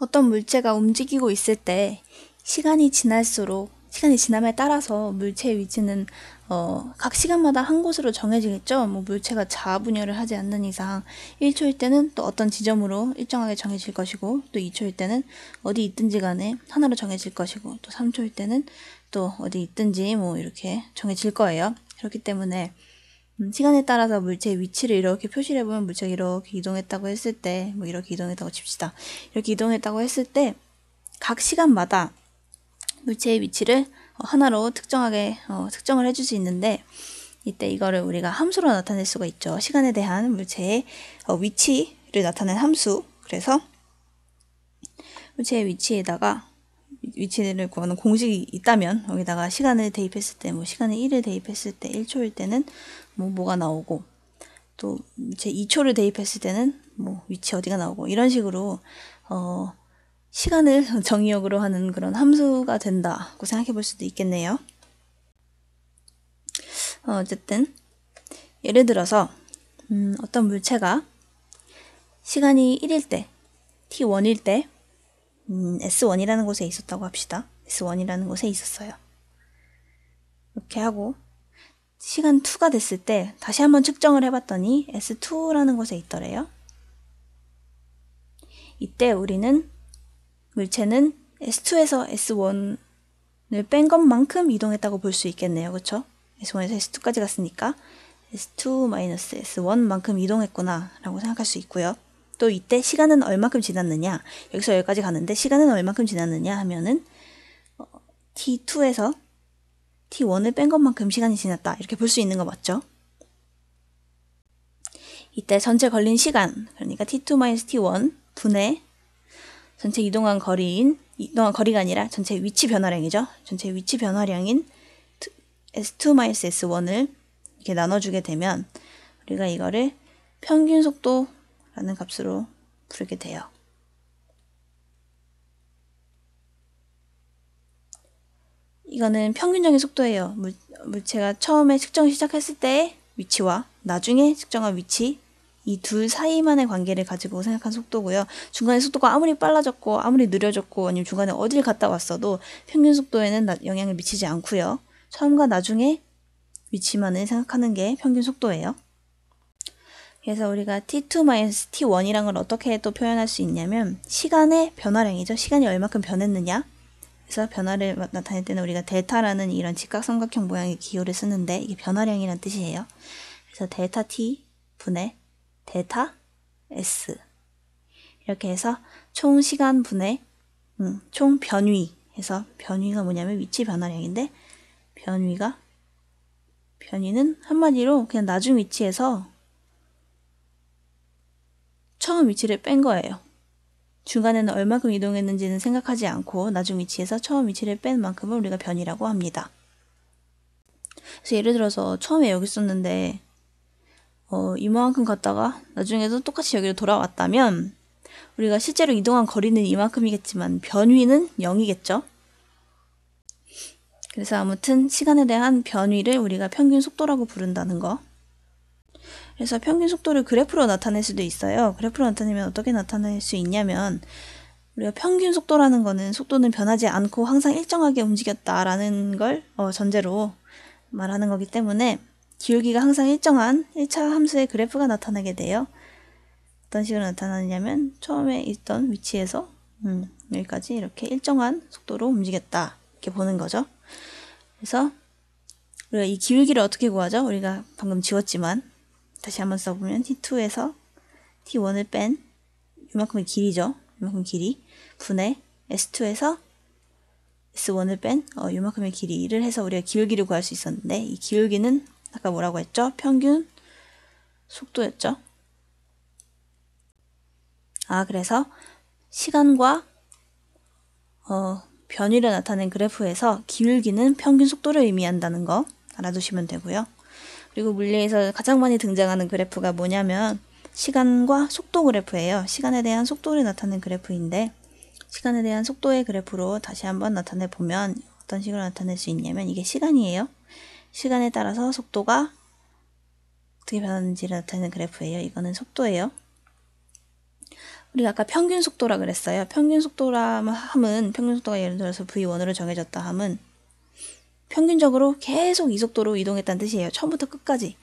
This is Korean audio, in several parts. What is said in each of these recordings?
어떤 물체가 움직이고 있을 때 시간이 지남에 따라서 물체의 위치는 각 시간마다 한 곳으로 정해지겠죠. 뭐 물체가 자아분열을 하지 않는 이상 1초일 때는 또 어떤 지점으로 일정하게 정해질 것이고, 또 2초일 때는 어디 있든지 간에 하나로 정해질 것이고, 또 3초일 때는 또 어디 있든지 뭐 이렇게 정해질 거예요. 그렇기 때문에 시간에 따라서 물체의 위치를 이렇게 표시를 해보면, 물체가 이렇게 이동했다고 했을 때, 뭐 이렇게 이동했다고 칩시다. 이렇게 이동했다고 했을 때 각 시간마다 물체의 위치를 하나로 특정을 해줄 수 있는데, 이때 이거를 우리가 함수로 나타낼 수가 있죠. 시간에 대한 물체의 위치를 나타낸 함수. 그래서 물체의 위치를 구하는 공식이 있다면, 여기다가 시간을 대입했을 때, 뭐 시간에 1을 대입했을 때 1초일 때는 뭐가 나오고, 또 제 2초를 대입했을 때는 뭐 위치 어디가 나오고, 이런 식으로 시간을 정의역으로 하는 그런 함수가 된다고 생각해 볼 수도 있겠네요. 어쨌든 예를 들어서 어떤 물체가 시간이 1일 때, t1일 때 S1이라는 곳에 있었다고 합시다. S1이라는 곳에 있었어요. 이렇게 하고 시간 2가 됐을 때 다시 한번 측정을 해봤더니 S2라는 곳에 있더래요. 이때 우리는 물체는 S2에서 S1을 뺀 것만큼 이동했다고 볼 수 있겠네요. 그쵸? S1에서 S2까지 갔으니까 S2-S1만큼 이동했구나 라고 생각할 수 있고요. 또 이때 시간은 얼마큼 지났느냐, 여기서 여기까지 가는데 시간은 얼마큼 지났느냐 하면은 T2에서 T1을 뺀 것만큼 시간이 지났다, 이렇게 볼 수 있는 거 맞죠? 이때 전체 걸린 시간, 그러니까 T2-T1 분의 전체 이동한 거리가 아니라 전체 위치 변화량이죠. 전체 위치 변화량인 S2-S1을 이렇게 나눠주게 되면 우리가 이거를 평균 속도라는 값으로 부르게 돼요. 이거는 평균적인 속도예요. 물체가 처음에 측정을 시작했을 때의 위치와 나중에 측정한 위치, 이 둘 사이만의 관계를 가지고 생각한 속도고요. 중간에 속도가 아무리 빨라졌고 아무리 느려졌고 아니면 중간에 어딜 갔다 왔어도 평균 속도에는 영향을 미치지 않고요. 처음과 나중에 위치만을 생각하는 게 평균 속도예요. 그래서 우리가 T2-T1이란 걸 어떻게 또 표현할 수 있냐면 시간의 변화량이죠. 시간이 얼마큼 변했느냐. 그래서 변화를 나타낼 때는 우리가 델타라는 이런 직각삼각형 모양의 기호를 쓰는데, 이게 변화량이란 뜻이에요. 그래서 델타 T 분의 델타 S, 이렇게 해서 총 시간 분의 총 변위 해서, 변위가 뭐냐면 위치 변화량인데, 변위는 한마디로 그냥 나중 위치에서 처음 위치를 뺀 거예요. 중간에는 얼마큼 이동했는지는 생각하지 않고 나중 위치에서 처음 위치를 뺀 만큼을 우리가 변이라고 합니다. 그래서 예를 들어서 처음에 여기 있었는데 이만큼 갔다가 나중에도 똑같이 여기로 돌아왔다면 우리가 실제로 이동한 거리는 이만큼이겠지만 변위는 0이겠죠. 그래서 아무튼 시간에 대한 변위를 우리가 평균 속도라고 부른다는 거. 그래서 평균 속도를 그래프로 나타낼 수도 있어요. 그래프로 나타내면 어떻게 나타낼 수 있냐면, 우리가 평균 속도라는 거는 속도는 변하지 않고 항상 일정하게 움직였다라는 걸 전제로 말하는 거기 때문에 기울기가 항상 일정한 1차 함수의 그래프가 나타나게 돼요. 어떤 식으로 나타나느냐면 처음에 있던 위치에서 여기까지 이렇게 일정한 속도로 움직였다, 이렇게 보는 거죠. 그래서 우리가 이 기울기를 어떻게 구하죠? 우리가 방금 지웠지만 다시 한번 써보면 T2에서 T1을 뺀 이만큼의 길이죠. 이만큼 길이 분의 S2에서 S1을 뺀 이만큼의 길이를 해서 우리가 기울기를 구할 수 있었는데, 이 기울기는 아까 뭐라고 했죠? 평균 속도였죠. 그래서 시간과 변위를 나타낸 그래프에서 기울기는 평균 속도를 의미한다는 거 알아두시면 되고요. 그리고 물리에서 가장 많이 등장하는 그래프가 뭐냐면 시간과 속도 그래프예요. 시간에 대한 속도를 나타낸 그래프인데, 시간에 대한 속도의 그래프로 다시 한번 나타내 보면 어떤 식으로 나타낼 수 있냐면, 이게 시간이에요. 시간에 따라서 속도가 어떻게 변하는지를 나타내는 그래프예요. 이거는 속도예요. 우리가 아까 평균 속도라 그랬어요. 평균 속도라 함은 평균 속도가 예를 들어서 V1으로 정해졌다 함은 평균적으로 계속 이 속도로 이동했다는 뜻이에요. 처음부터 끝까지.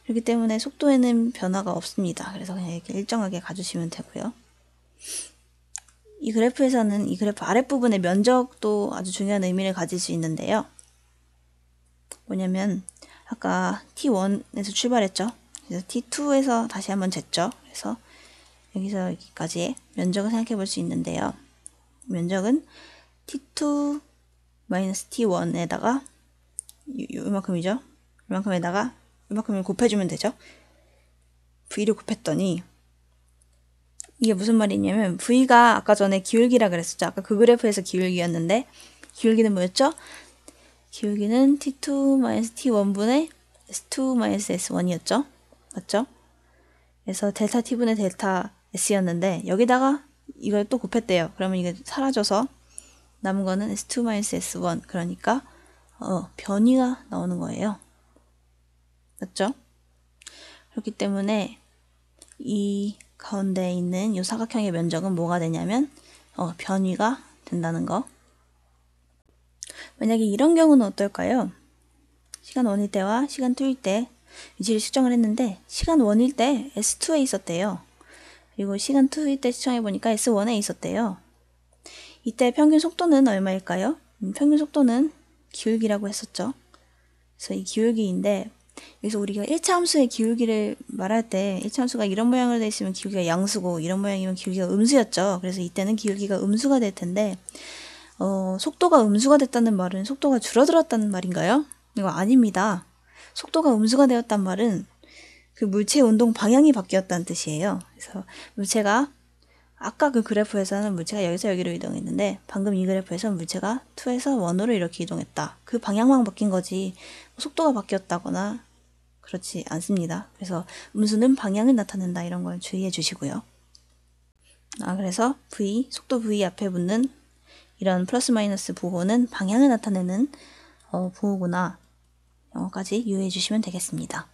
그렇기 때문에 속도에는 변화가 없습니다. 그래서 그냥 이렇게 일정하게 가주시면 되고요. 이 그래프에서는 이 그래프 아랫부분의 면적도 아주 중요한 의미를 가질 수 있는데요. 뭐냐면 아까 T1에서 출발했죠. 그래서 T2에서 다시 한번 쟀죠. 그래서 여기서 여기까지의 면적을 생각해 볼 수 있는데요. 면적은 T2 T1에다가 이만큼이죠. 이만큼에다가 이만큼을 곱해주면 되죠. V를 곱했더니 이게 무슨 말이냐면 V가 아까 전에 기울기라 그랬었죠. 아까 그 그래프에서 기울기였는데 기울기는 뭐였죠? 기울기는 T2 T1분의 S2 S1이었죠. 맞죠? 그래서 델타 T분의 델타 S였는데 여기다가 이걸 또 곱했대요. 그러면 이게 사라져서 남은 거는 S2 S1 그러니까 변위가 나오는 거예요. 맞죠? 그렇기 때문에 이 가운데 있는 이 사각형의 면적은 뭐가 되냐면 변위가 된다는 거. 만약에 이런 경우는 어떨까요? 시간 1일 때와 시간 2일 때 위치를 측정을 했는데 시간 1일 때 S2에 있었대요. 그리고 시간 2일 때 측정해 보니까 S1에 있었대요. 이때 평균 속도는 얼마일까요? 평균 속도는 기울기라고 했었죠. 그래서 이 기울기인데 여기서 우리가 1차 함수의 기울기를 말할 때 1차 함수가 이런 모양으로 되어 있으면 기울기가 양수고 이런 모양이면 기울기가 음수였죠. 그래서 이때는 기울기가 음수가 될 텐데 속도가 음수가 됐다는 말은 속도가 줄어들었다는 말인가요? 이거 아닙니다. 속도가 음수가 되었단 말은 그 물체의 운동 방향이 바뀌었다는 뜻이에요. 그래서 물체가 아까 그 그래프에서는 물체가 여기서 여기로 이동했는데 방금 이 그래프에서는 물체가 2에서 1으로 이렇게 이동했다. 그 방향만 바뀐 거지 속도가 바뀌었다거나 그렇지 않습니다. 그래서 음수는 방향을 나타낸다 이런 걸 주의해 주시고요. 그래서 속도 V 앞에 붙는 이런 플러스 마이너스 부호는 방향을 나타내는 부호구나. 영어까지 유의해 주시면 되겠습니다.